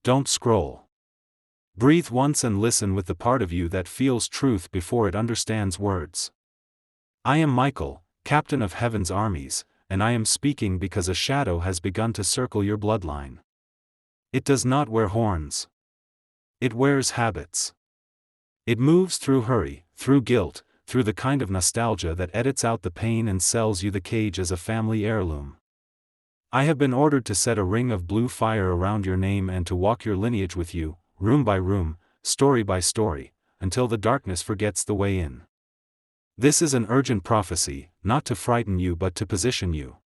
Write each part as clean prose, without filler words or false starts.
Don't scroll. Breathe once and listen with the part of you that feels truth before it understands words. I am Michael, captain of heaven's armies, and I am speaking because a shadow has begun to circle your bloodline. It does not wear horns. It wears habits. It moves through hurry, through guilt, through the kind of nostalgia that edits out the pain and sells you the cage as a family heirloom. I have been ordered to set a ring of blue fire around your name and to walk your lineage with you, room by room, story by story, until the darkness forgets the way in. This is an urgent prophecy, not to frighten you but to position you.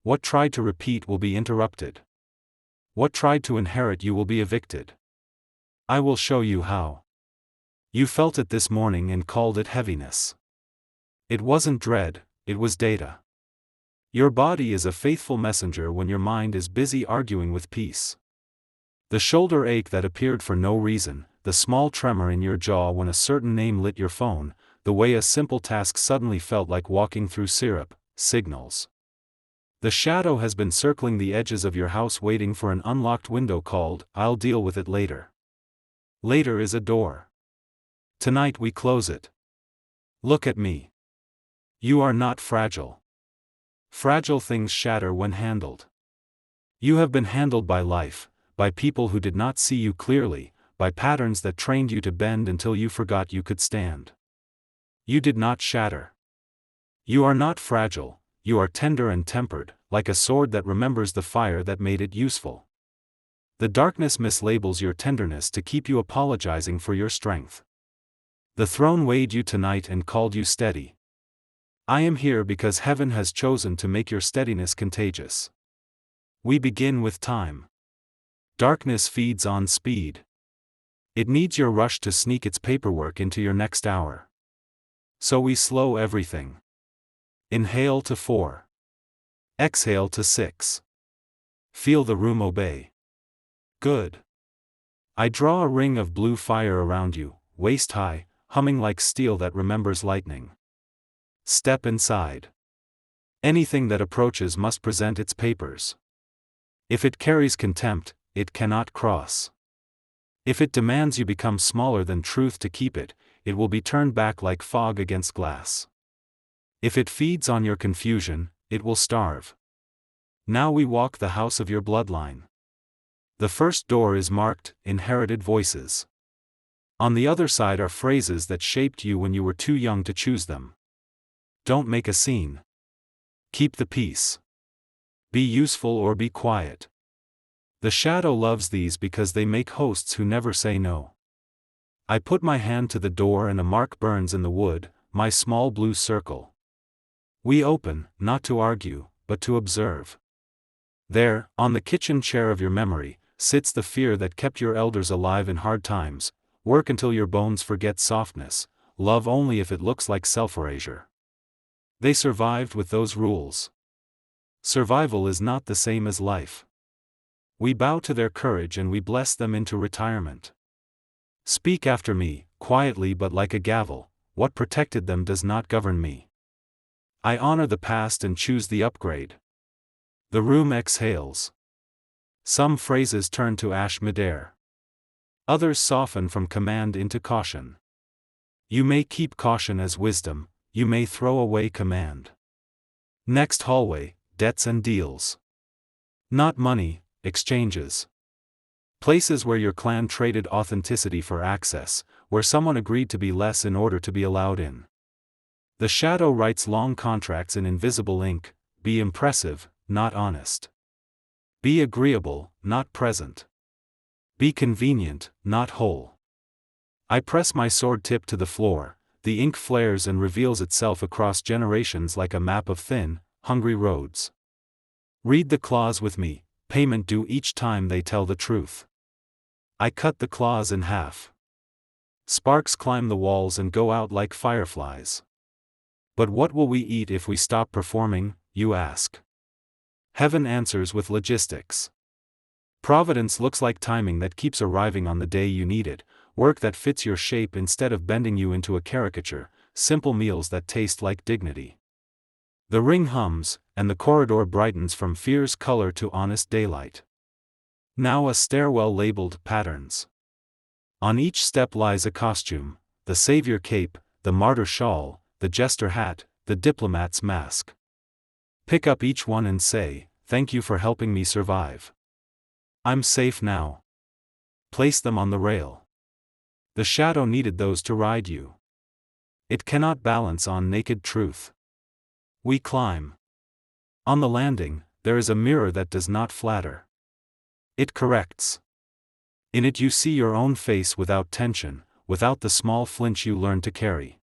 What tried to repeat will be interrupted. What tried to inherit you will be evicted. I will show you how. You felt it this morning and called it heaviness. It wasn't dread, it was data. Your body is a faithful messenger when your mind is busy arguing with peace. The shoulder ache that appeared for no reason, the small tremor in your jaw when a certain name lit your phone, the way a simple task suddenly felt like walking through syrup, signals. The shadow has been circling the edges of your house waiting for an unlocked window called, "I'll deal with it later." Later is a door. Tonight we close it. Look at me. You are not fragile. Fragile things shatter when handled. You have been handled by life, by people who did not see you clearly, by patterns that trained you to bend until you forgot you could stand. You did not shatter. You are not fragile, you are tender and tempered, like a sword that remembers the fire that made it useful. The darkness mislabels your tenderness to keep you apologizing for your strength. The throne weighed you tonight and called you steady. I am here because heaven has chosen to make your steadiness contagious. We begin with time. Darkness feeds on speed. It needs your rush to sneak its paperwork into your next hour. So we slow everything. Inhale to 4. Exhale to 6. Feel the room obey. Good. I draw a ring of blue fire around you, waist high, humming like steel that remembers lightning. Step inside. Anything that approaches must present its papers. If it carries contempt, it cannot cross. If it demands you become smaller than truth to keep it, it will be turned back like fog against glass. If it feeds on your confusion, it will starve. Now we walk the house of your bloodline. The first door is marked, "Inherited Voices." On the other side are phrases that shaped you when you were too young to choose them. Don't make a scene. Keep the peace. Be useful or be quiet. The shadow loves these because they make hosts who never say no. I put my hand to the door and a mark burns in the wood, my small blue circle. We open, not to argue, but to observe. There, on the kitchen chair of your memory, sits the fear that kept your elders alive in hard times: work until your bones forget softness, love only if it looks like self-erasure. They survived with those rules. Survival is not the same as life. We bow to their courage and we bless them into retirement. Speak after me, quietly but like a gavel: what protected them does not govern me. I honor the past and choose the upgrade. The room exhales. Some phrases turn to ash midair. Others soften from command into caution. You may keep caution as wisdom, you may throw away command. Next hallway, debts and deals. Not money, exchanges. Places where your clan traded authenticity for access, where someone agreed to be less in order to be allowed in. The shadow writes long contracts in invisible ink: be impressive, not honest. Be agreeable, not present. Be convenient, not whole. I press my sword tip to the floor, the ink flares and reveals itself across generations like a map of thin, hungry roads. Read the clause with me: payment due each time they tell the truth. I cut the clause in half. Sparks climb the walls and go out like fireflies. But what will we eat if we stop performing, you ask? Heaven answers with logistics. Providence looks like timing that keeps arriving on the day you need it, work that fits your shape instead of bending you into a caricature, simple meals that taste like dignity. The ring hums, and the corridor brightens from fierce color to honest daylight. Now a stairwell labeled patterns. On each step lies a costume: the savior cape, the martyr shawl, the jester hat, the diplomat's mask. Pick up each one and say, "Thank you for helping me survive. I'm safe now." Place them on the rail. The shadow needed those to ride you. It cannot balance on naked truth. We climb. On the landing, there is a mirror that does not flatter. It corrects. In it you see your own face without tension, without the small flinch you learned to carry.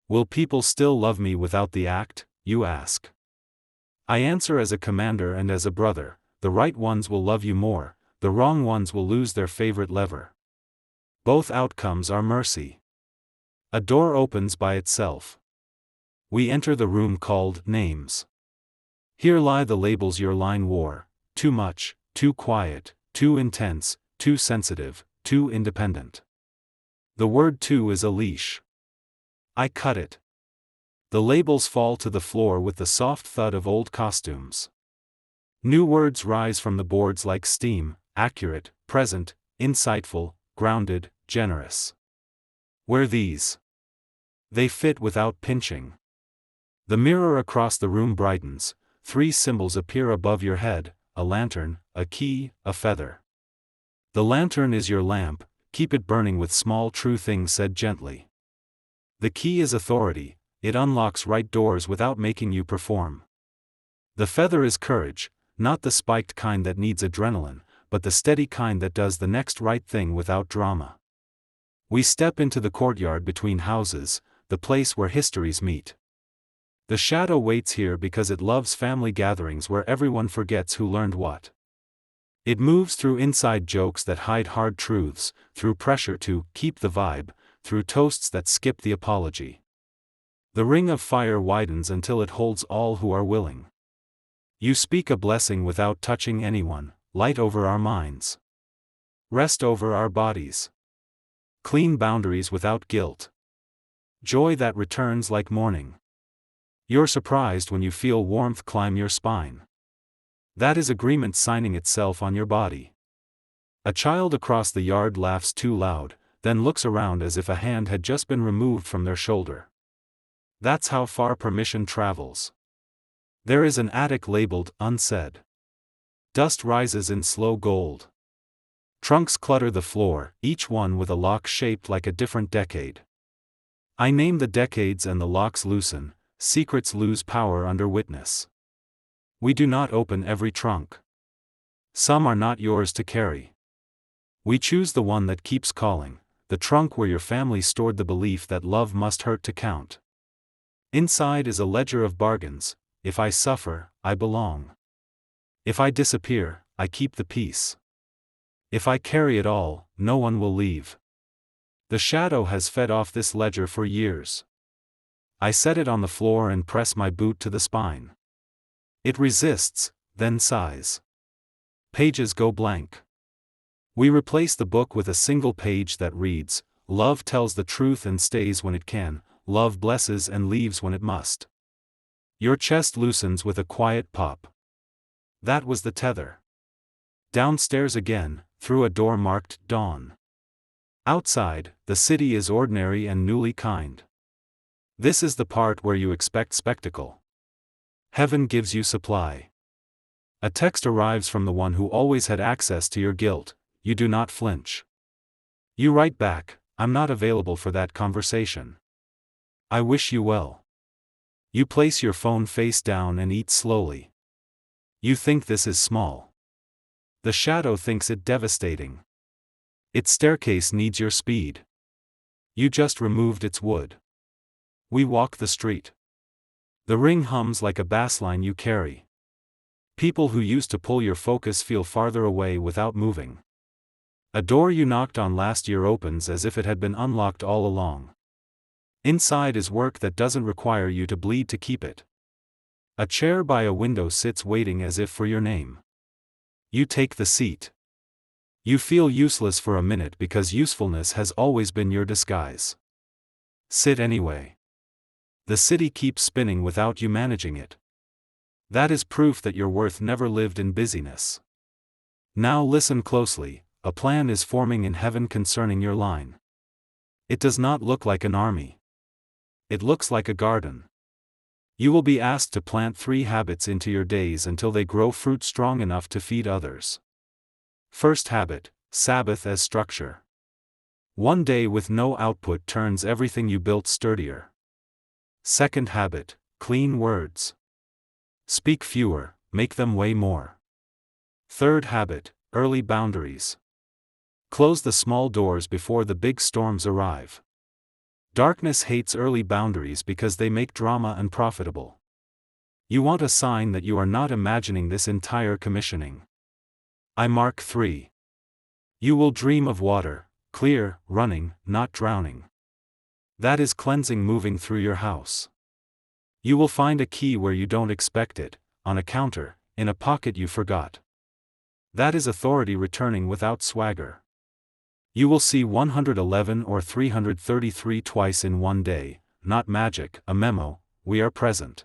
Will people still love me without the act, you ask? I answer as a commander and as a brother: the right ones will love you more, the wrong ones will lose their favorite lever. Both outcomes are mercy. A door opens by itself. We enter the room called names. Here lie the labels your line wore: too much, too quiet, too intense, too sensitive, too independent. The word "too" is a leash. I cut it. The labels fall to the floor with the soft thud of old costumes. New words rise from the boards like steam: accurate, present, insightful, grounded, generous. Wear these. They fit without pinching. The mirror across the room brightens. 3 symbols appear above your head: a lantern, a key, a feather. The lantern is your lamp, keep it burning with small true things said gently. The key is authority, it unlocks right doors without making you perform. The feather is courage, not the spiked kind that needs adrenaline, but the steady kind that does the next right thing without drama. We step into the courtyard between houses, the place where histories meet. The shadow waits here because it loves family gatherings where everyone forgets who learned what. It moves through inside jokes that hide hard truths, through pressure to keep the vibe, through toasts that skip the apology. The ring of fire widens until it holds all who are willing. You speak a blessing without touching anyone: light over our minds, rest over our bodies, clean boundaries without guilt, joy that returns like morning. You're surprised when you feel warmth climb your spine. That is agreement signing itself on your body. A child across the yard laughs too loud, then looks around as if a hand had just been removed from their shoulder. That's how far permission travels. There is an attic labeled "unsaid." Dust rises in slow gold. Trunks clutter the floor, each one with a lock shaped like a different decade. I name the decades and the locks loosen, secrets lose power under witness. We do not open every trunk. Some are not yours to carry. We choose the one that keeps calling, the trunk where your family stored the belief that love must hurt to count. Inside is a ledger of bargains: if I suffer, I belong. If I disappear, I keep the peace. If I carry it all, no one will leave. The shadow has fed off this ledger for years. I set it on the floor and press my boot to the spine. It resists, then sighs. Pages go blank. We replace the book with a single page that reads: love tells the truth and stays when it can, love blesses and leaves when it must. Your chest loosens with a quiet pop. That was the tether. Downstairs again, through a door marked "Dawn." Outside, the city is ordinary and newly kind. This is the part where you expect spectacle. Heaven gives you supply. A text arrives from the one who always had access to your guilt: you do not flinch. You write back: I'm not available for that conversation. I wish you well. You place your phone face down and eat slowly. You think this is small. The shadow thinks it devastating. Its staircase needs your speed. You just removed its wood. We walk the street. The ring hums like a bassline you carry. People who used to pull your focus feel farther away without moving. A door you knocked on last year opens as if it had been unlocked all along. Inside is work that doesn't require you to bleed to keep it. A chair by a window sits waiting as if for your name. You take the seat. You feel useless for a minute because usefulness has always been your disguise. Sit anyway. The city keeps spinning without you managing it. That is proof that your worth never lived in busyness. Now listen closely, a plan is forming in heaven concerning your line. It does not look like an army. It looks like a garden. You will be asked to plant 3 habits into your days until they grow fruit strong enough to feed others. First habit, Sabbath as structure. One day with no output turns everything you built sturdier. Second habit, clean words. Speak fewer, make them weigh more. Third habit, early boundaries. Close the small doors before the big storms arrive. Darkness hates early boundaries because they make drama unprofitable. You want a sign that you are not imagining this entire commissioning. I mark 3. You will dream of water, clear, running, not drowning. That is cleansing moving through your house. You will find a key where you don't expect it, on a counter, in a pocket you forgot. That is authority returning without swagger. You will see 111 or 333 twice in one day, not magic, a memo, we are present.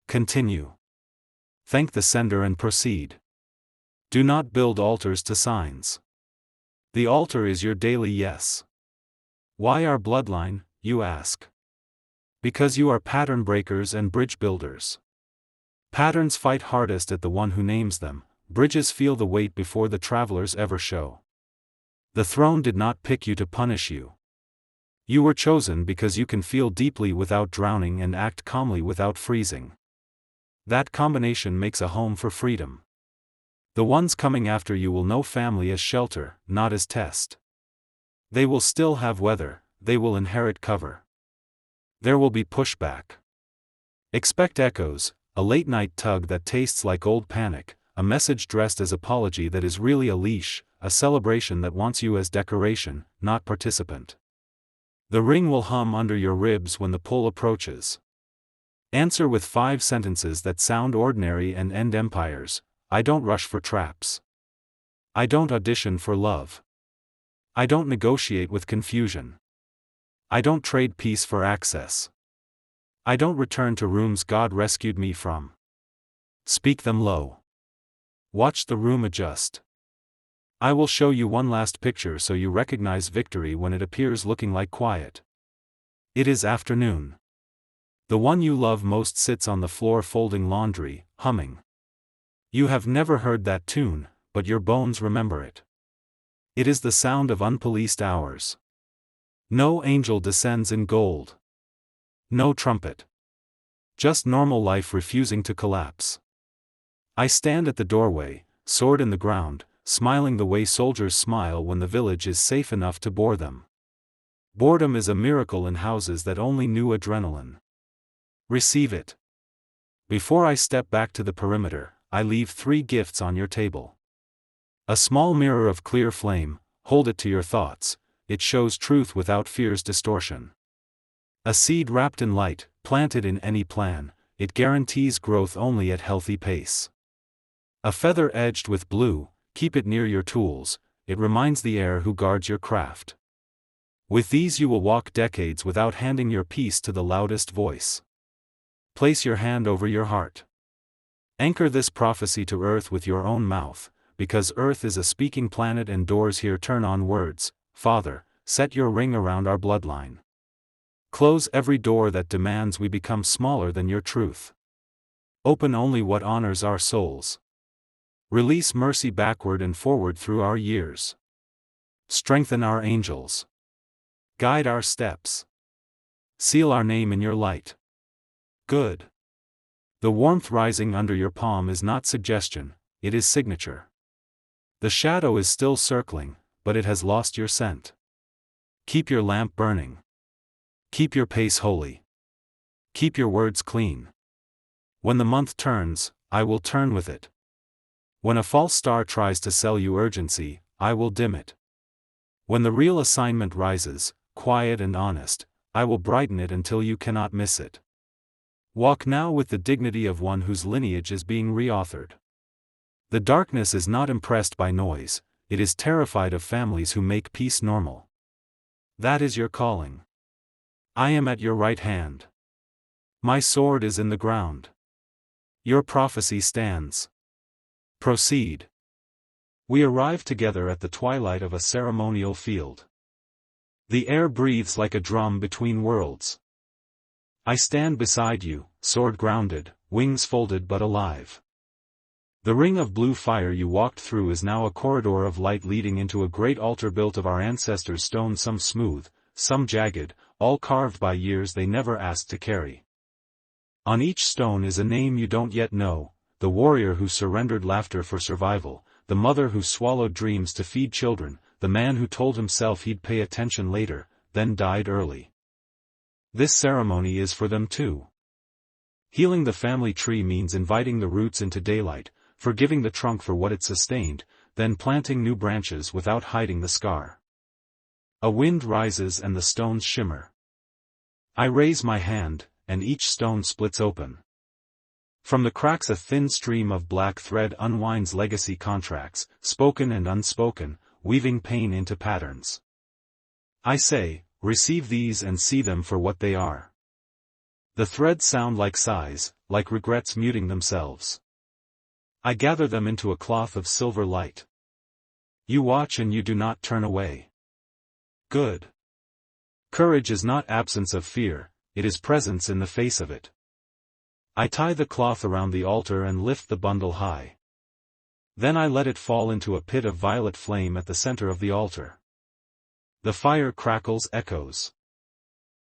Continue. Thank the sender and proceed. Do not build altars to signs. The altar is your daily yes. Why our bloodline, you ask? Because you are pattern breakers and bridge builders. Patterns fight hardest at the one who names them, bridges feel the weight before the travelers ever show. The throne did not pick you to punish you. You were chosen because you can feel deeply without drowning and act calmly without freezing. That combination makes a home for freedom. The ones coming after you will know family as shelter, not as test. They will still have weather, they will inherit cover. There will be pushback. Expect echoes, a late-night tug that tastes like old panic, a message dressed as apology that is really a leash, a celebration that wants you as decoration, not participant. The ring will hum under your ribs when the pull approaches. Answer with 5 sentences that sound ordinary and end empires. I don't rush for traps. I don't audition for love. I don't negotiate with confusion. I don't trade peace for access. I don't return to rooms God rescued me from. Speak them low. Watch the room adjust. I will show you one last picture so you recognize victory when it appears looking like quiet. It is afternoon. The one you love most sits on the floor folding laundry, humming. You have never heard that tune, but your bones remember it. It is the sound of unpoliced hours. No angel descends in gold. No trumpet. Just normal life refusing to collapse. I stand at the doorway, sword in the ground, smiling the way soldiers smile when the village is safe enough to bore them. Boredom is a miracle in houses that only knew adrenaline. Receive it. Before I step back to the perimeter, I leave 3 gifts on your table. A small mirror of clear flame, hold it to your thoughts, it shows truth without fear's distortion. A seed wrapped in light, planted in any plan, it guarantees growth only at healthy pace. A feather edged with blue, keep it near your tools, it reminds the heir who guards your craft. With these you will walk decades without handing your piece to the loudest voice. Place your hand over your heart. Anchor this prophecy to earth with your own mouth, because earth is a speaking planet and doors here turn on words. Father, set your ring around our bloodline. Close every door that demands we become smaller than your truth. Open only what honors our souls. Release mercy backward and forward through our years. Strengthen our angels. Guide our steps. Seal our name in your light. Good. The warmth rising under your palm is not suggestion, it is signature. The shadow is still circling, but it has lost your scent. Keep your lamp burning. Keep your pace holy. Keep your words clean. When the month turns, I will turn with it. When a false star tries to sell you urgency, I will dim it. When the real assignment rises, quiet and honest, I will brighten it until you cannot miss it. Walk now with the dignity of one whose lineage is being reauthored. The darkness is not impressed by noise, it is terrified of families who make peace normal. That is your calling. I am at your right hand. My sword is in the ground. Your prophecy stands. Proceed. We arrive together at the twilight of a ceremonial field. The air breathes like a drum between worlds. I stand beside you, sword grounded, wings folded but alive. The ring of blue fire you walked through is now a corridor of light leading into a great altar built of our ancestors' stone, some smooth, some jagged, all carved by years they never asked to carry. On each stone is a name you don't yet know, the warrior who surrendered laughter for survival, the mother who swallowed dreams to feed children, the man who told himself he'd pay attention later, then died early. This ceremony is for them too. Healing the family tree means inviting the roots into daylight, forgiving the trunk for what it sustained, then planting new branches without hiding the scar. A wind rises and the stones shimmer. I raise my hand, and each stone splits open. From the cracks a thin stream of black thread unwinds legacy contracts, spoken and unspoken, weaving pain into patterns. I say, receive these and see them for what they are. The threads sound like sighs, like regrets muting themselves. I gather them into a cloth of silver light. You watch and you do not turn away. Good. Courage is not absence of fear, it is presence in the face of it. I tie the cloth around the altar and lift the bundle high. Then I let it fall into a pit of violet flame at the center of the altar. The fire crackles, echoes.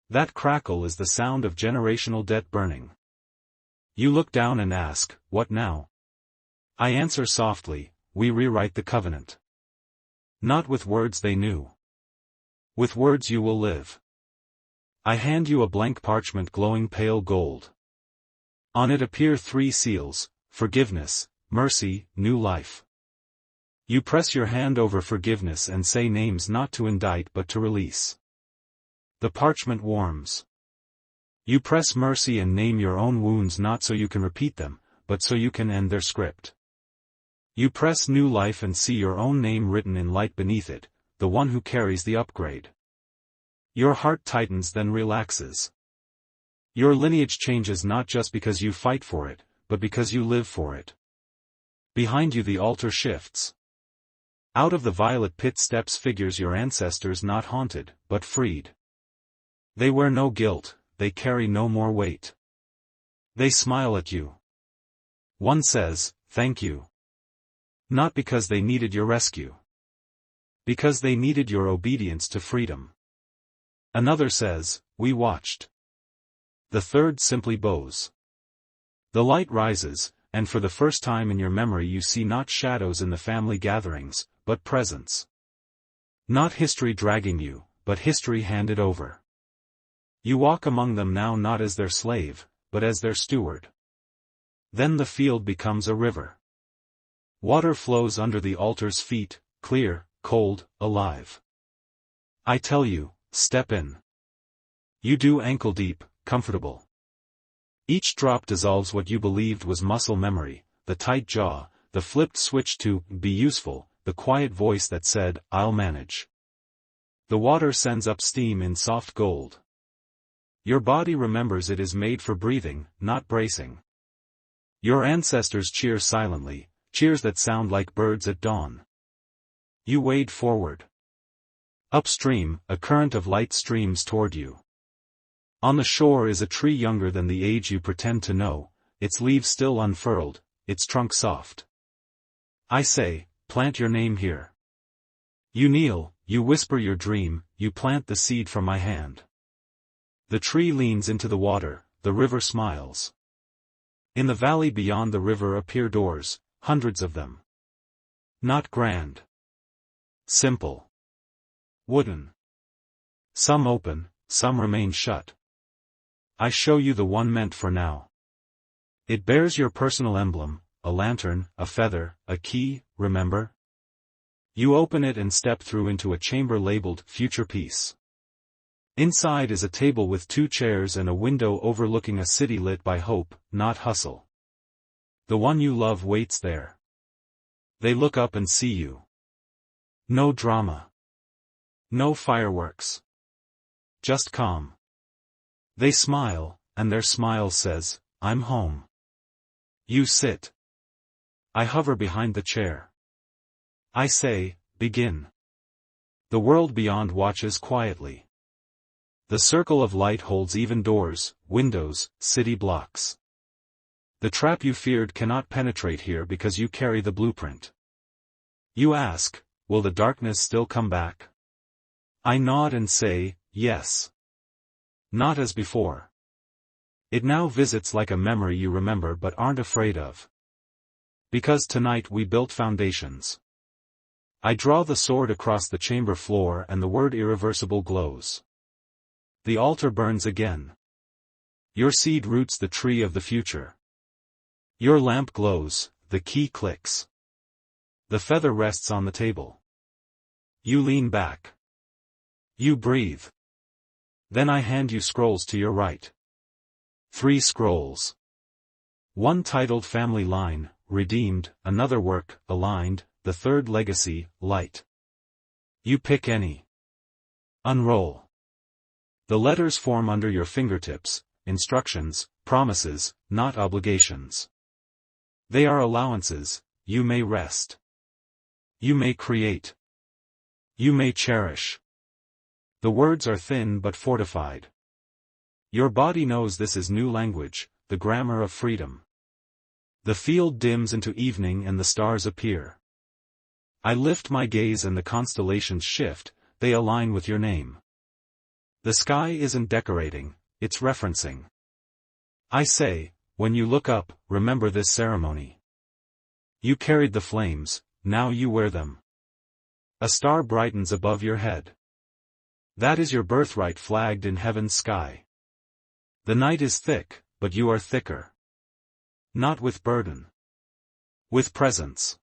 That crackle is the sound of generational debt burning. You look down and ask, what now? I answer softly, we rewrite the covenant. Not with words they knew. With words you will live. I hand you a blank parchment glowing pale gold. On it appear 3 seals, forgiveness, mercy, new life. You press your hand over forgiveness and say names not to indict but to release. The parchment warms. You press mercy and name your own wounds not so you can repeat them, but so you can end their script. You press new life and see your own name written in light beneath it, the one who carries the upgrade. Your heart tightens then relaxes. Your lineage changes not just because you fight for it, but because you live for it. Behind you the altar shifts. Out of the violet pit steps figures your ancestors not haunted, but freed. They wear no guilt, they carry no more weight. They smile at you. One says, thank you. Not because they needed your rescue. Because they needed your obedience to freedom. Another says, we watched. The third simply bows. The light rises, and for the first time in your memory you see not shadows in the family gatherings, but presence. Not history dragging you, but history handed over. You walk among them now not as their slave, but as their steward. Then the field becomes a river. Water flows under the altar's feet, clear, cold, alive. I tell you, step in. You do ankle deep, comfortable. Each drop dissolves what you believed was muscle memory, the tight jaw, the flipped switch to be useful, the quiet voice that said, I'll manage. The water sends up steam in soft gold. Your body remembers it is made for breathing, not bracing. Your ancestors cheer silently, cheers that sound like birds at dawn. You wade forward. Upstream, a current of light streams toward you. On the shore is a tree younger than the age you pretend to know, its leaves still unfurled, its trunk soft. I say, plant your name here. You kneel, you whisper your dream, you plant the seed from my hand. The tree leans into the water, the river smiles. In the valley beyond the river appear doors, hundreds of them. Not grand. Simple. Wooden. Some open, some remain shut. I show you the one meant for now. It bears your personal emblem, a lantern, a feather, a key, remember? You open it and step through into a chamber labeled Future Peace. Inside is a table with 2 chairs and a window overlooking a city lit by hope, not hustle. The one you love waits there. They look up and see you. No drama. No fireworks. Just calm. They smile, and their smile says, I'm home. You sit. I hover behind the chair. I say, begin. The world beyond watches quietly. The circle of light holds even doors, windows, city blocks. The trap you feared cannot penetrate here because you carry the blueprint. You ask, will the darkness still come back? I nod and say, yes. Not as before. It now visits like a memory you remember but aren't afraid of. Because tonight we built foundations. I draw the sword across the chamber floor and the word irreversible glows. The altar burns again. Your seed roots the tree of the future. Your lamp glows, the key clicks. The feather rests on the table. You lean back. You breathe. Then I hand you scrolls to your right. 3 scrolls. One titled Family Line, Redeemed, another Work, Aligned, the third Legacy, Light. You pick any. Unroll. The letters form under your fingertips, instructions, promises, not obligations. They are allowances, you may rest. You may create. You may cherish. The words are thin but fortified. Your body knows this is new language, the grammar of freedom. The field dims into evening and the stars appear. I lift my gaze and the constellations shift, they align with your name. The sky isn't decorating, it's referencing. I say, when you look up, remember this ceremony. You carried the flames, now you wear them. A star brightens above your head. That is your birthright flagged in heaven's sky. The night is thick, but you are thicker. Not with burden. With presence.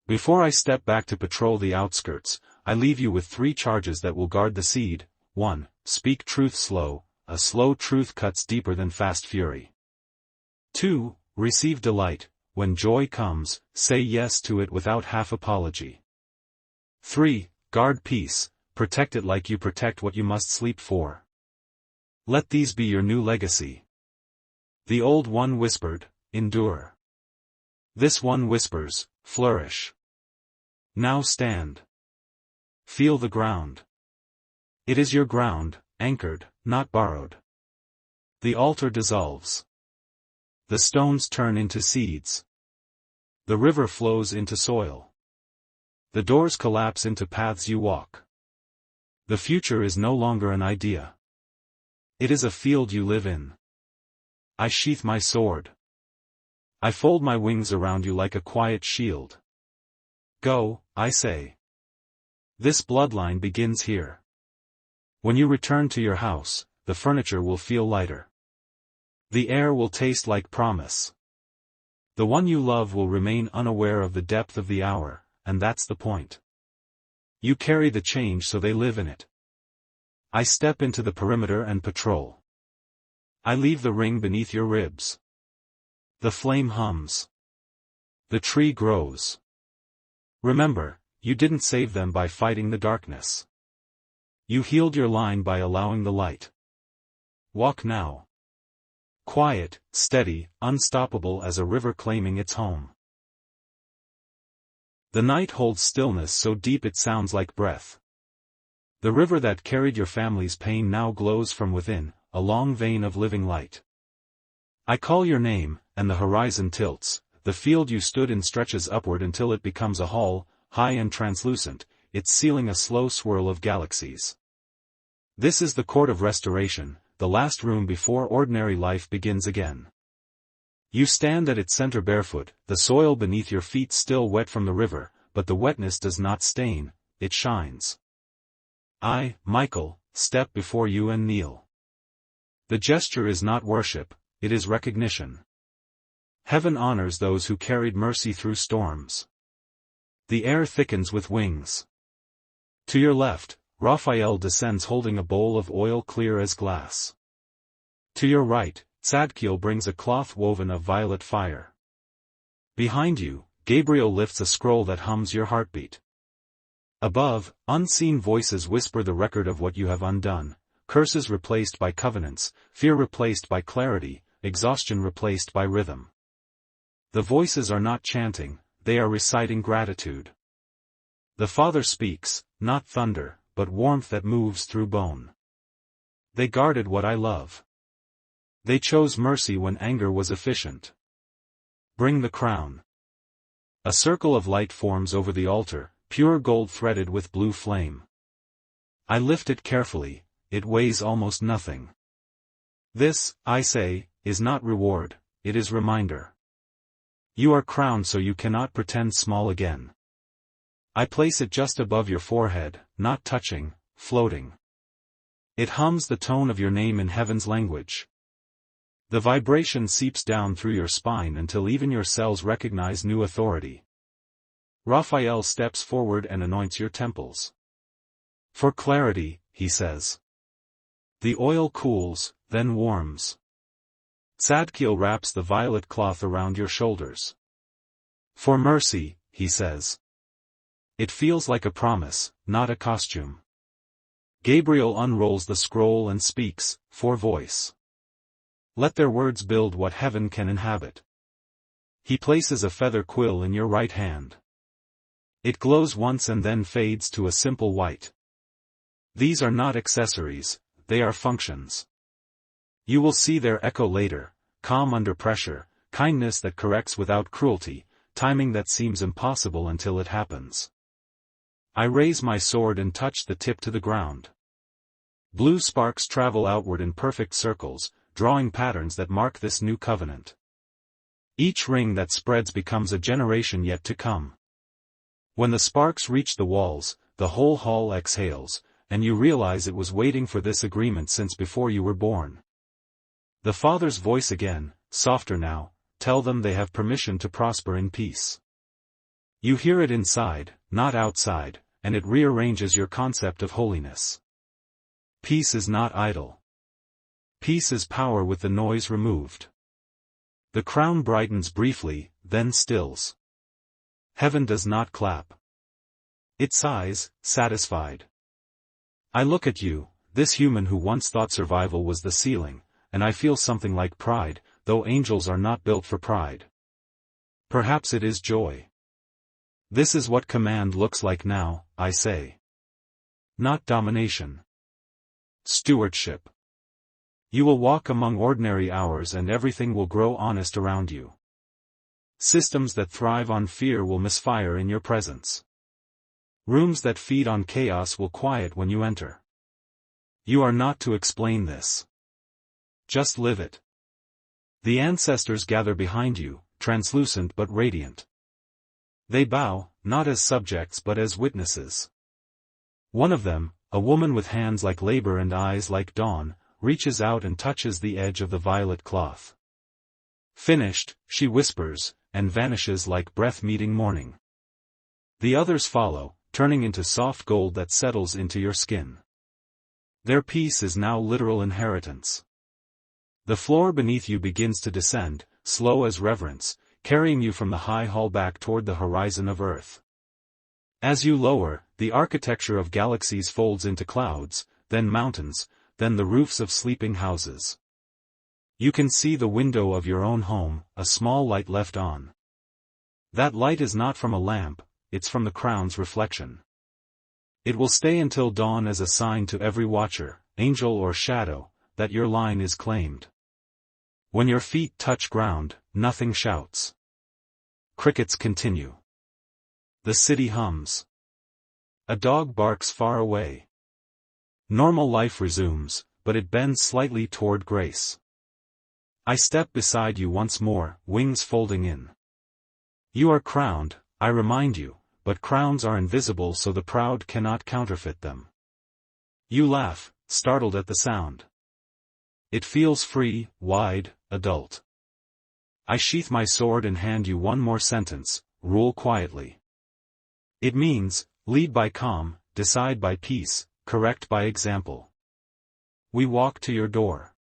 Before I step back to patrol the outskirts, I leave you with 3 charges that will guard the seed. 1. Speak truth slow, a slow truth cuts deeper than fast fury. 2. Receive delight, when joy comes, say yes to it without half apology. 3. Guard peace, protect it like you protect what you must sleep for. Let these be your new legacy. The old one whispered, endure. This one whispers, flourish. Now stand. Feel the ground. It is your ground, anchored, not borrowed. The altar dissolves. The stones turn into seeds. The river flows into soil. The doors collapse into paths you walk. The future is no longer an idea. It is a field you live in. I sheath my sword. I fold my wings around you like a quiet shield. Go, I say. This bloodline begins here. When you return to your house, the furniture will feel lighter. The air will taste like promise. The one you love will remain unaware of the depth of the hour, and that's the point. You carry the change so they live in it. I step into the perimeter and patrol. I leave the ring beneath your ribs. The flame hums. The tree grows. Remember, you didn't save them by fighting the darkness. You healed your line by allowing the light. Walk now. Quiet, steady, unstoppable as a river claiming its home. The night holds stillness so deep it sounds like breath. The river that carried your family's pain now glows from within, a long vein of living light. I call your name, and the horizon tilts, the field you stood in stretches upward until it becomes a hall, high and translucent, its ceiling a slow swirl of galaxies. This is the court of restoration, the last room before ordinary life begins again. You stand at its center barefoot, the soil beneath your feet still wet from the river, but the wetness does not stain, it shines. I, Michael, step before you and kneel. The gesture is not worship, it is recognition. Heaven honors those who carried mercy through storms. The air thickens with wings. To your left, Raphael descends holding a bowl of oil clear as glass. To your right, Tzadkiel brings a cloth woven of violet fire. Behind you, Gabriel lifts a scroll that hums your heartbeat. Above, unseen voices whisper the record of what you have undone, curses replaced by covenants, fear replaced by clarity, exhaustion replaced by rhythm. The voices are not chanting, they are reciting gratitude. The Father speaks, not thunder, but warmth that moves through bone. They guarded what I love. They chose mercy when anger was efficient. Bring the crown. A circle of light forms over the altar, pure gold threaded with blue flame. I lift it carefully, it weighs almost nothing. This, I say, is not reward, it is reminder. You are crowned so you cannot pretend small again. I place it just above your forehead, not touching, floating. It hums the tone of your name in heaven's language. The vibration seeps down through your spine until even your cells recognize new authority. Raphael steps forward and anoints your temples. For clarity, he says. The oil cools, then warms. Tzadkiel wraps the violet cloth around your shoulders. For mercy, he says. It feels like a promise, not a costume. Gabriel unrolls the scroll and speaks, for voice. Let their words build what heaven can inhabit. He places a feather quill in your right hand. It glows once and then fades to a simple white. These are not accessories, they are functions. You will see their echo later, calm under pressure, kindness that corrects without cruelty, timing that seems impossible until it happens. I raise my sword and touch the tip to the ground. Blue sparks travel outward in perfect circles, drawing patterns that mark this new covenant. Each ring that spreads becomes a generation yet to come. When the sparks reach the walls, the whole hall exhales, and you realize it was waiting for this agreement since before you were born. The Father's voice again, softer now, tell them they have permission to prosper in peace. You hear it inside, not outside, and it rearranges your concept of holiness. Peace is not idle. Peace is power with the noise removed. The crown brightens briefly, then stills. Heaven does not clap. It sighs, satisfied. I look at you, this human who once thought survival was the ceiling, and I feel something like pride, though angels are not built for pride. Perhaps it is joy. This is what command looks like now, I say. Not domination. Stewardship. You will walk among ordinary hours and everything will grow honest around you. Systems that thrive on fear will misfire in your presence. Rooms that feed on chaos will quiet when you enter. You are not to explain this. Just live it. The ancestors gather behind you, translucent but radiant. They bow, not as subjects but as witnesses. One of them, a woman with hands like labor and eyes like dawn, reaches out and touches the edge of the violet cloth. Finished, she whispers, and vanishes like breath meeting morning. The others follow, turning into soft gold that settles into your skin. Their peace is now literal inheritance. The floor beneath you begins to descend, slow as reverence, carrying you from the high hall back toward the horizon of Earth. As you lower, the architecture of galaxies folds into clouds, then mountains, then the roofs of sleeping houses. You can see the window of your own home, a small light left on. That light is not from a lamp, it's from the crown's reflection. It will stay until dawn as a sign to every watcher, angel or shadow, that your line is claimed. When your feet touch ground, nothing shouts. Crickets continue. The city hums. A dog barks far away. Normal life resumes, but it bends slightly toward grace. I step beside you once more, wings folding in. You are crowned, I remind you, but crowns are invisible so the proud cannot counterfeit them. You laugh, startled at the sound. It feels free, wide, adult. I sheath my sword and hand you one more sentence, rule quietly. It means, lead by calm, decide by peace, correct by example. We walk to your door.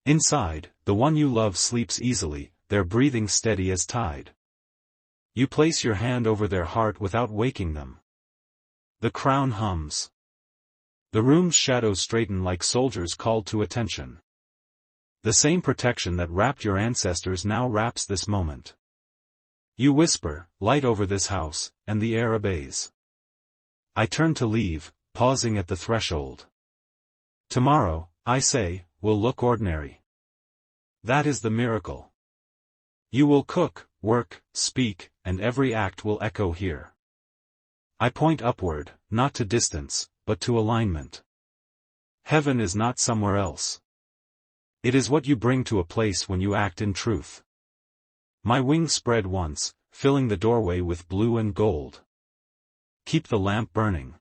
Inside, the one you love sleeps easily, their breathing steady as tide. You place your hand over their heart without waking them. The crown hums. The room's shadows straighten like soldiers called to attention. The same protection that wrapped your ancestors now wraps this moment. You whisper, light over this house, and the air obeys. I turn to leave, pausing at the threshold. Tomorrow, I say, will look ordinary. That is the miracle. You will cook, work, speak, and every act will echo here. I point upward, not to distance, but to alignment. Heaven is not somewhere else. It is what you bring to a place when you act in truth. My wings spread once, filling the doorway with blue and gold. Keep the lamp burning.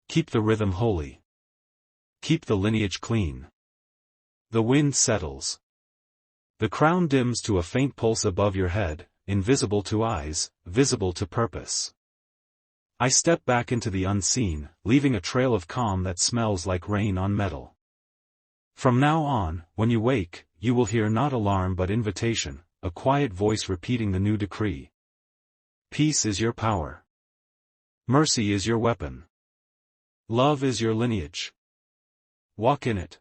Keep the rhythm holy. Keep the lineage clean. The wind settles. The crown dims to a faint pulse above your head, invisible to eyes, visible to purpose. I step back into the unseen, leaving a trail of calm that smells like rain on metal. From now on, when you wake, you will hear not alarm but invitation, a quiet voice repeating the new decree. Peace is your power. Mercy is your weapon. Love is your lineage. Walk in it.